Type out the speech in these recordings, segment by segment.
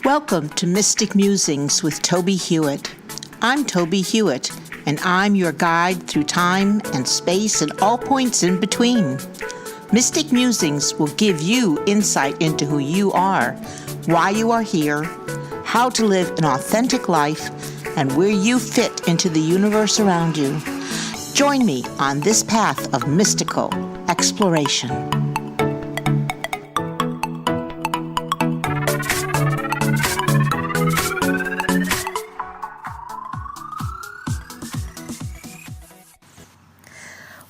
Welcome to Mystic Musings with Toby Hewitt. I'm Toby Hewitt, and I'm your guide through time and space and all points in between. Mystic Musings will give you insight into who you are, why you are here, how to live an authentic life, and where you fit into the universe around you. Join me on this path of mystical exploration.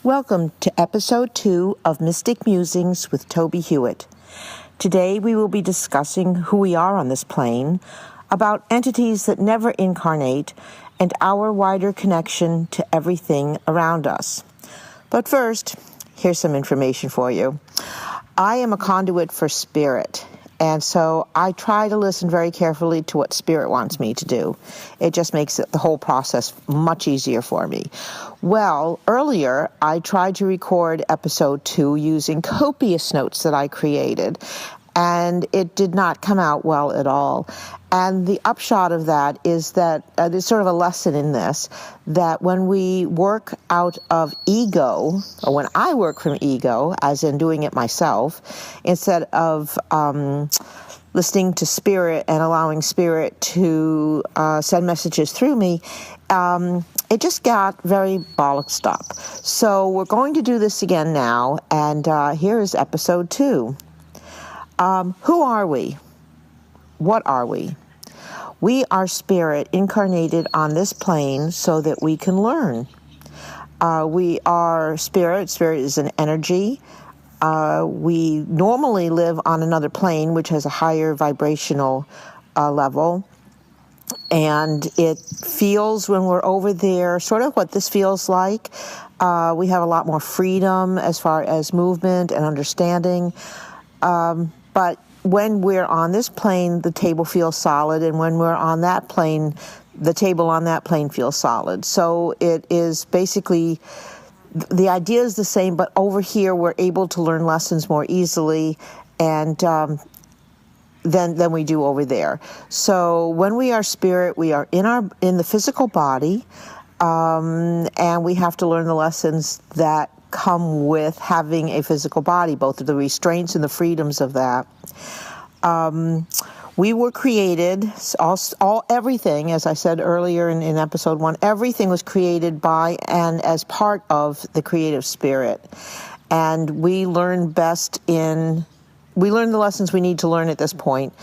Welcome to episode 2 of Mystic Musings with Toby Hewitt. Today we will be discussing who we are on this plane, about entities that never incarnate, and our wider connection to everything around us. But first, here's some information for you. I am a conduit for spirit, and so I try to listen very carefully to what spirit wants me to do. It just makes the whole process much easier for me. Well, earlier I tried to record episode 2 using copious notes that I created, and it did not come out well at all. And the upshot of that is that there's sort of a lesson in this, that when we work out of ego, or when I work from ego, as in doing it myself, instead of listening to spirit and allowing spirit to send messages through me, it just got very bollocksed up. So we're going to do this again now, and here is episode 2. Who are we? What are we? We are spirit incarnated on this plane so that we can learn. We are spirit. Spirit is an energy. We normally live on another plane, which has a higher vibrational level. And it feels, when we're over there, sort of what this feels like. We have a lot more freedom as far as movement and understanding. But when we're on this plane, the table feels solid, and when we're on that plane, the table on that plane feels solid. So it is basically, the idea is the same, but over here we're able to learn lessons more easily and than we do over there. So when we are spirit, we are in the physical body, and we have to learn the lessons that come with having a physical body, both the restraints and the freedoms of that. We were created, everything, as I said earlier in episode 1, everything was created by and as part of the creative spirit. And we learn the lessons we need to learn at this point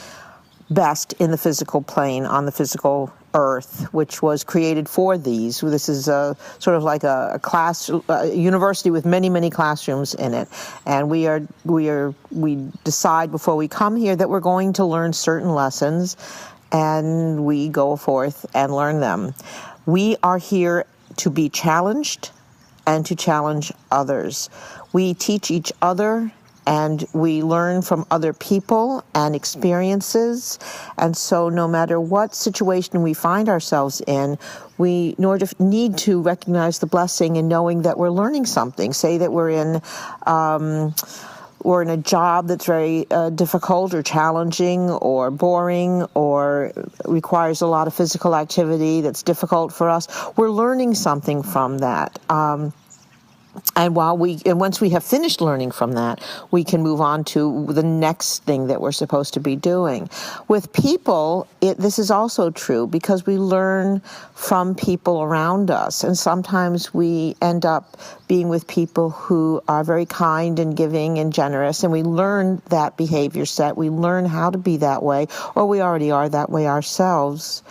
best in the physical plane, on the physical earth, which was created for these. This is sort of like a university with many, many classrooms in it. And we decide before we come here that we're going to learn certain lessons, and we go forth and learn them. We are here to be challenged and to challenge others. We teach each other, and we learn from other people and experiences. And so no matter what situation we find ourselves in, we need to recognize the blessing in knowing that we're learning something. Say that we're in a job that's very difficult or challenging or boring or requires a lot of physical activity that's difficult for us. We're learning something from that. And once we have finished learning from that, we can move on to the next thing that we're supposed to be doing. With people, this is also true because we learn from people around us. And sometimes we end up being with people who are very kind and giving and generous, and we learn that behavior set. We learn how to be that way, or we already are that way ourselves.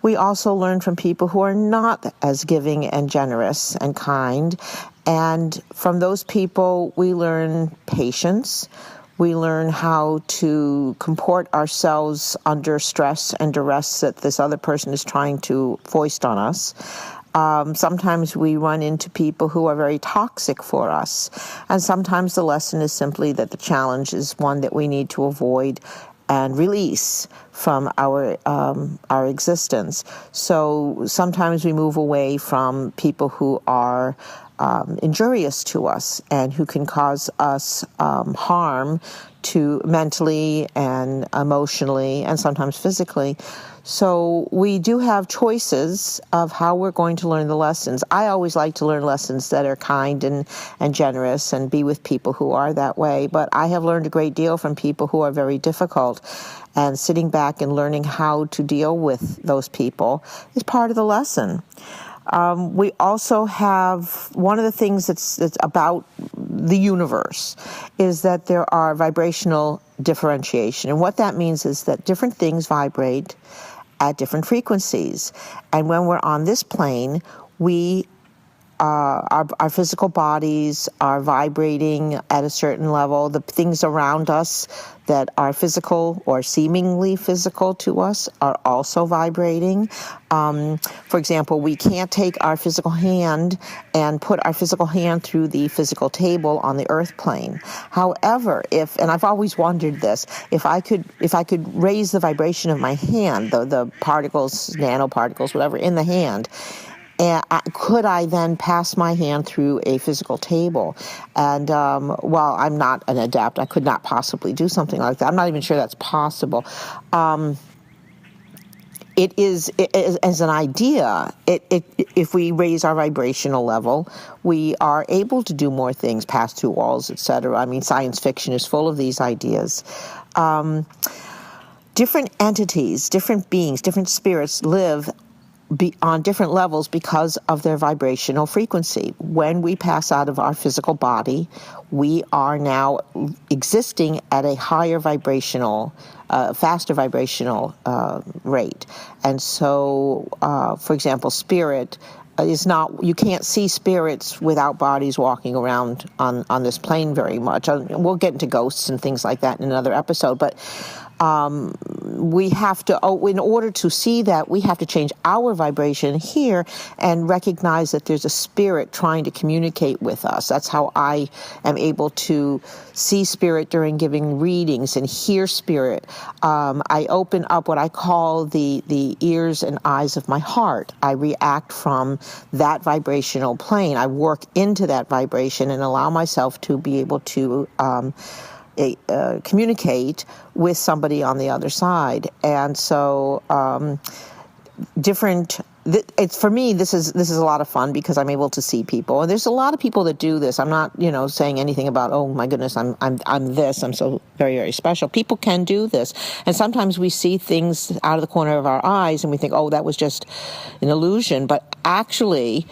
We also learn from people who are not as giving and generous and kind. And from those people, we learn patience. We learn how to comport ourselves under stress and duress that this other person is trying to foist on us. Sometimes we run into people who are very toxic for us. And sometimes the lesson is simply that the challenge is one that we need to avoid and release from our existence. So sometimes we move away from people who are injurious to us and who can cause us harm to mentally and emotionally and sometimes physically. So we do have choices of how we're going to learn the lessons. I always like to learn lessons that are kind and generous and be with people who are that way. But I have learned a great deal from people who are very difficult. And sitting back and learning how to deal with those people is part of the lesson. We also have one of the things that's about the universe is that there are vibrational differentiation. And what that means is that different things vibrate at different frequencies. And when we're on this plane, we our physical bodies are vibrating at a certain level. The things around us that are physical or seemingly physical to us are also vibrating. For example, we can't take our physical hand and put our physical hand through the physical table on the earth plane. However, and I've always wondered this, if I could raise the vibration of my hand, the particles, nanoparticles, whatever, in the hand, and could I then pass my hand through a physical table? And while I'm not an adept, I could not possibly do something like that. I'm not even sure that's possible. It is as an idea. If we raise our vibrational level, we are able to do more things, pass through walls, etc. I mean, science fiction is full of these ideas. Different entities, different beings, different spirits live on different levels because of their vibrational frequency. When we pass out of our physical body, we are now existing at a higher vibrational, faster vibrational rate. And so, for example, spirit is not, you can't see spirits without bodies walking around on this plane very much. We'll get into ghosts and things like that in another episode, but we have to, in order to see that, we have to change our vibration here and recognize that there's a spirit trying to communicate with us. That's how I am able to see spirit during giving readings and hear spirit. I open up what I call the ears and eyes of my heart. I react from that vibrational plane. I work into that vibration and allow myself to be able to communicate with somebody on the other side. And so it's, for me, this is a lot of fun because I'm able to see people, and there's a lot of people that do this. I'm not saying anything about, oh my goodness, I'm this, I'm so very, very special. People can do this, and sometimes we see things out of the corner of our eyes and we think, oh, that was just an illusion. But actually,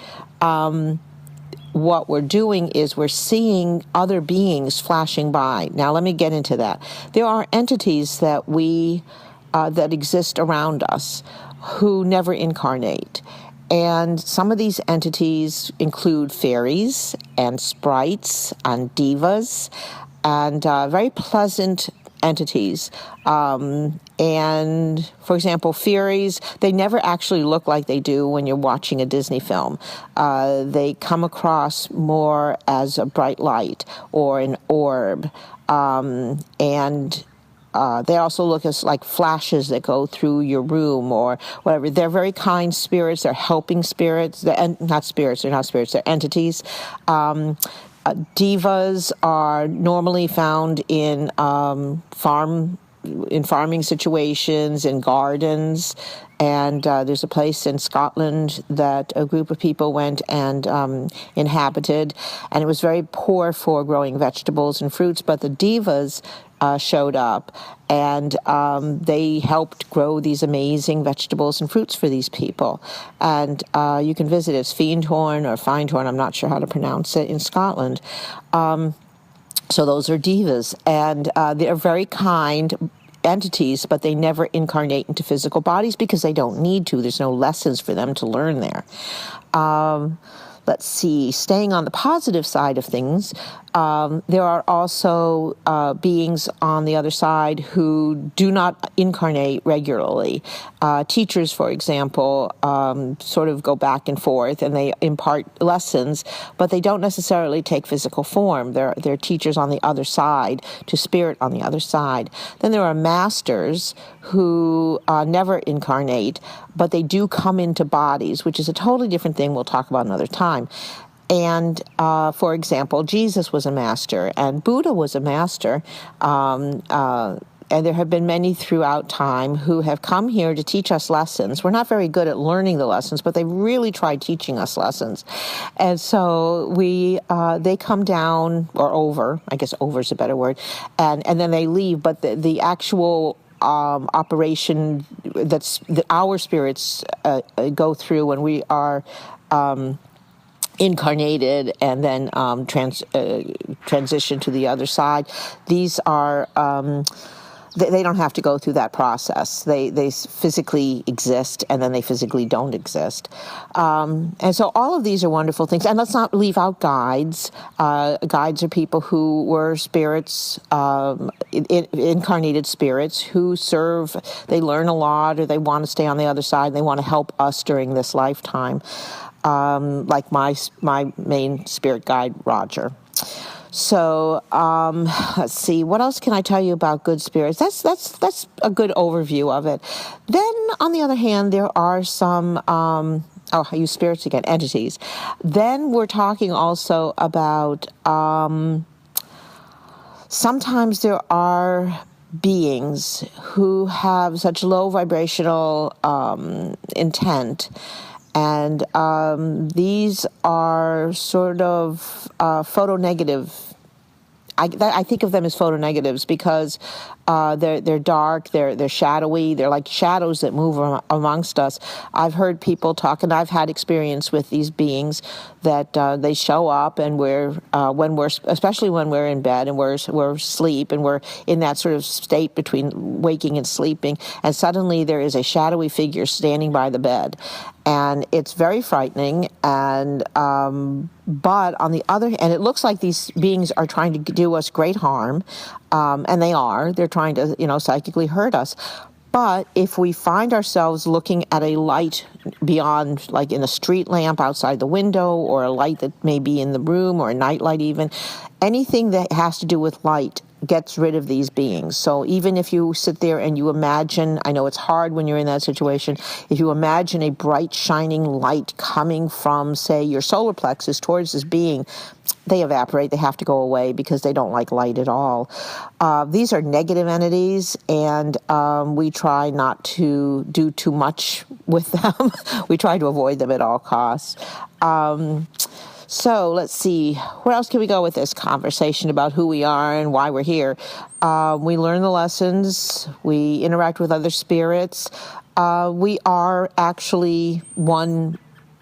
what we're doing is we're seeing other beings flashing by. Now, let me get into that. There are entities that that exist around us who never incarnate. And some of these entities include fairies and sprites and divas and very pleasant entities. And, for example, fairies, they never actually look like they do when you're watching a Disney film. They come across more as a bright light or an orb. And they also look as like flashes that go through your room or whatever. They're very kind spirits. They're helping spirits. They're not spirits. They're entities. Divas are normally found in farming situations, in gardens, and there's a place in Scotland that a group of people went and inhabited, and it was very poor for growing vegetables and fruits, but the divas showed up, and they helped grow these amazing vegetables and fruits for these people. And you can visit it. It's Findhorn or Findhorn, I'm not sure how to pronounce it, in Scotland. So those are divas, and they're very kind entities, but they never incarnate into physical bodies because they don't need to. There's no lessons for them to learn there. Let's see, staying on the positive side of things, There are also beings on the other side who do not incarnate regularly. Teachers, for example, sort of go back and forth, and they impart lessons, but they don't necessarily take physical form. They're teachers on the other side, to spirit on the other side. Then there are masters who never incarnate, but they do come into bodies, which is a totally different thing we'll talk about another time. And, for example, Jesus was a master, and Buddha was a master, and there have been many throughout time who have come here to teach us lessons. We're not very good at learning the lessons, but they really tried teaching us lessons. And so they come down, or over, I guess over is a better word, and then they leave, but the actual operation that our spirits go through when we are incarnated and then transition to the other side. These are they don't have to go through that process. They physically exist, and then they physically don't exist. And so all of these are wonderful things. And let's not leave out guides. Guides are people who were spirits, incarnated spirits who serve. They learn a lot, or they want to stay on the other side, and they want to help us during this lifetime. Like my main spirit guide, Roger. So let's see, what else can I tell you about good spirits? That's a good overview of it. Then, on the other hand, there are some I use spirits again, entities. Then we're talking also about sometimes there are beings who have such low vibrational intent. And these are sort of photonegative. I think of them as photonegatives because they're dark, they're shadowy, they're like shadows that move amongst us. I've heard people talk, and I've had experience with these beings that they show up, and especially when we're in bed and we're asleep, and we're in that sort of state between waking and sleeping, and suddenly there is a shadowy figure standing by the bed. And it's very frightening, and but on the other hand, it looks like these beings are trying to do us great harm, and they are. They're trying to, psychically hurt us. But if we find ourselves looking at a light beyond, like in a street lamp outside the window, or a light that may be in the room, or a night light even, anything that has to do with light gets rid of these beings. So even if you sit there and you imagine, I know it's hard when you're in that situation, if you imagine a bright shining light coming from, say, your solar plexus towards this being, they evaporate. They have to go away because they don't like light at all. These are negative entities, and we try not to do too much with them. We try to avoid them at all costs. So let's see, where else can we go with this conversation about who we are and why we're here? We learn the lessons. We interact with other spirits. We are actually one.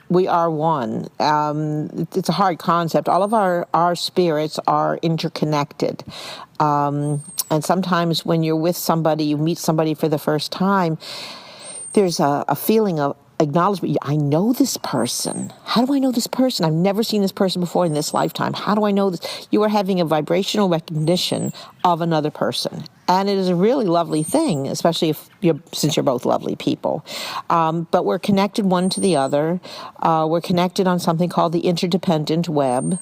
We are one. It's a hard concept. All of our spirits are interconnected. And sometimes when you're with somebody, you meet somebody for the first time, there's a feeling of acknowledgement. I know this person. How do I know this person? I've never seen this person before in this lifetime. How do I know this? You are having a vibrational recognition of another person. And it is a really lovely thing, especially since you're both lovely people. But we're connected one to the other. We're connected on something called the interdependent web,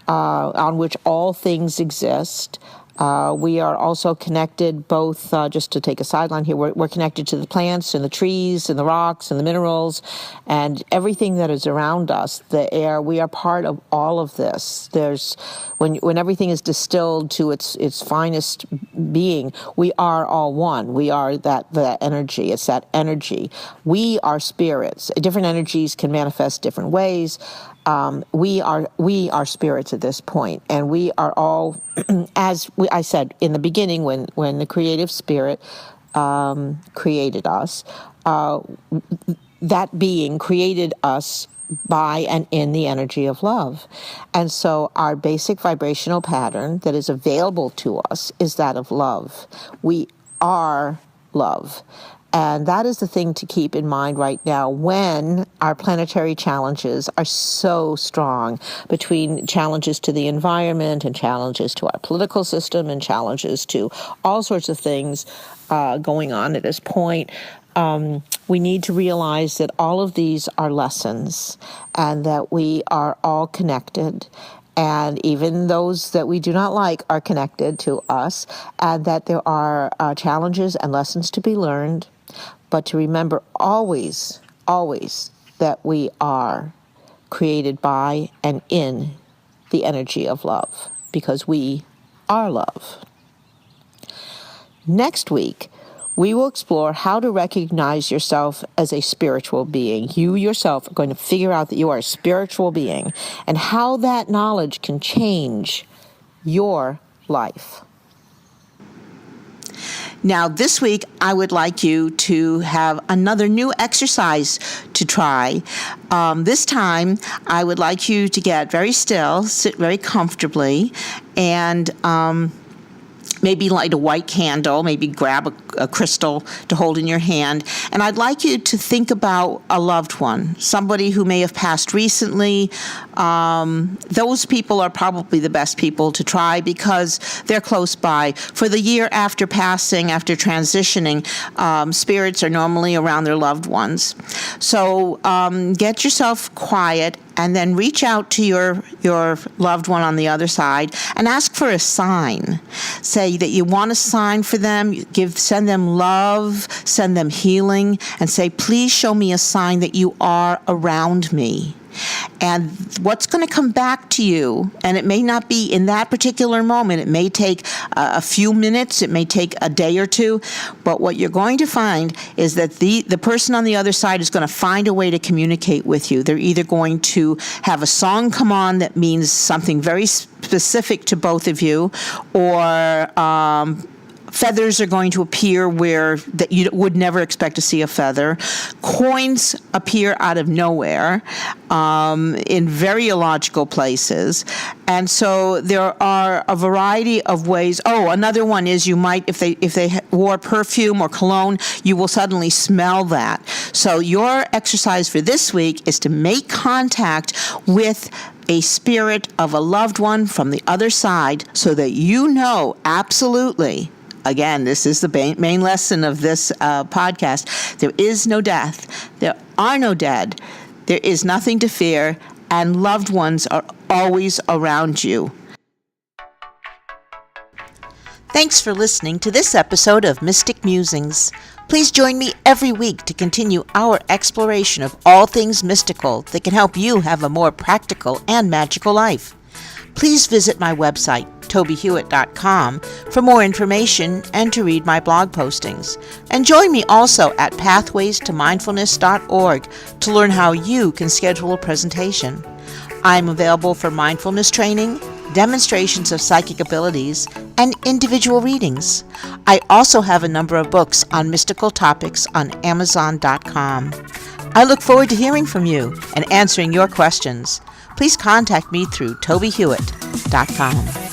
on which all things exist. We are also connected both, just to take a sideline here, we're connected to the plants and the trees and the rocks and the minerals and everything that is around us, the air. We are part of all of this. When everything is distilled to its finest being, we are all one. We are that energy. It's that energy. We are spirits. Different energies can manifest different ways. We are spirits at this point, and we are all, I said in the beginning, when the creative spirit created us, that being created us by and in the energy of love. And so our basic vibrational pattern that is available to us is that of love. We are love. And that is the thing to keep in mind right now when our planetary challenges are so strong, between challenges to the environment and challenges to our political system and challenges to all sorts of things going on at this point. We need to realize that all of these are lessons and that we are all connected. And even those that we do not like are connected to us, and that there are challenges and lessons to be learned. But to remember always, always that we are created by and in the energy of love, because we are love. Next week, we will explore how to recognize yourself as a spiritual being. You yourself are going to figure out that you are a spiritual being and how that knowledge can change your life. Now, this week, I would like you to have another new exercise to try. This time, I would like you to get very still, sit very comfortably, and maybe light a white candle, maybe grab a crystal to hold in your hand. And I'd like you to think about a loved one, somebody who may have passed recently. Those people are probably the best people to try because they're close by. For the year after passing, after transitioning, spirits are normally around their loved ones. So get yourself quiet and then reach out to your loved one on the other side and ask for a sign. Say that you want a sign for them, send them love, send them healing, and say, please show me a sign that you are around me. And what's going to come back to you, and it may not be in that particular moment, it may take a few minutes, it may take a day or two, but what you're going to find is that the person on the other side is going to find a way to communicate with you. They're either going to have a song come on that means something very specific to both of you, or feathers are going to appear where that you would never expect to see a feather. Coins appear out of nowhere in very illogical places. And so there are a variety of ways. Oh, another one is you might, if they wore perfume or cologne, you will suddenly smell that. So your exercise for this week is to make contact with a spirit of a loved one from the other side so that you know absolutely. Again, this is the main lesson of this podcast. There is no death. There are no dead. There is nothing to fear, and loved ones are always around you. Thanks for listening to this episode of Mystic Musings. Please join me every week to continue our exploration of all things mystical that can help you have a more practical and magical life. Please visit my website, tobyhewitt.com, for more information and to read my blog postings. And join me also at pathwaystomindfulness.org to learn how you can schedule a presentation. I'm available for mindfulness training, demonstrations of psychic abilities, and individual readings. I also have a number of books on mystical topics on Amazon.com. I look forward to hearing from you and answering your questions. Please contact me through tobyhewitt.com.